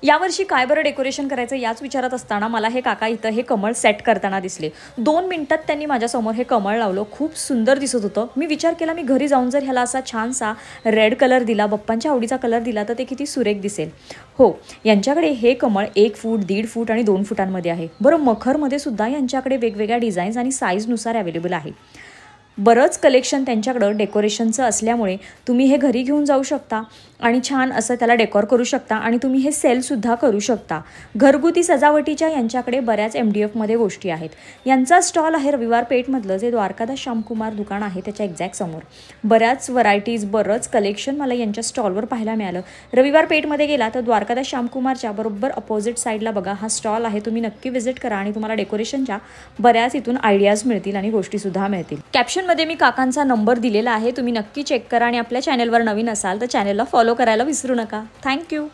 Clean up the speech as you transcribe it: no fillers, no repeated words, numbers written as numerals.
यावर्षी काय बरं डेकोरेशन करायचं याच विचारात असताना मला हे काका इथं हे कमळ सेट करताना दिसले। 2 मिनिटात त्यांनी माझ्यासमोर हे कमळ लावलं, खूप सुंदर दिसत होतं। मी विचार केला मी घरी जाऊन जर ह्याला असा छानसा रेड कलर दिला, बाप्पांच्या आवडीचा कलर दिला तर ते किती सुरेख दिसेल। हो, यांच्याकडे हे कमळ 1 फूट, 1.5 फूट आणि 2 फुटांमध्ये आहे। बरं, मखरमध्ये सुद्धा यांच्याकडे वेगवेगळ्या डिझाईन्स आणि साईजनुसार अवेलेबल आहे। बरंच कलेक्शन त्यांच्याकडं डेकोरेशनचं असल्यामुळे तुम्ही हे घरी घेऊन जाऊ शकता आणि छान असं त्याला डेकोर करू शकता आणि तुम्ही हे सेलसुद्धा करू शकता। घरगुती सजावटीच्या यांच्याकडे बऱ्याच MDF मध्ये गोष्टी आहेत। यांचा स्टॉल आहे रविवार पेठमधलं, जे द्वारकादास श्यामकुमार दुकान आहे त्याच्या एक्झॅक्ट समोर। बऱ्याच व्हरायटीज, बरंच कलेक्शन मला यांच्या स्टॉलवर पाहायला मिळालं। रविवार पेठमध्ये गेला तर द्वारकादास श्यामकुमारच्या बरोबर अपोजिट साईडला बघा हा स्टॉल आहे, तुम्ही नक्की व्हिजिट करा आणि तुम्हाला डेकोरेशनच्या बऱ्याच इथून आयडियाज मिळतील आणि गोष्टीसुद्धा मिळतील। कॅप्शनमध्ये मी काकांचा नंबर दिलेला आहे, तुम्ही नक्की चेक करा आणि आपल्या चॅनलवर नवीन असाल तर चॅनलला फॉलो करायला विसरू नका। थँक्यू।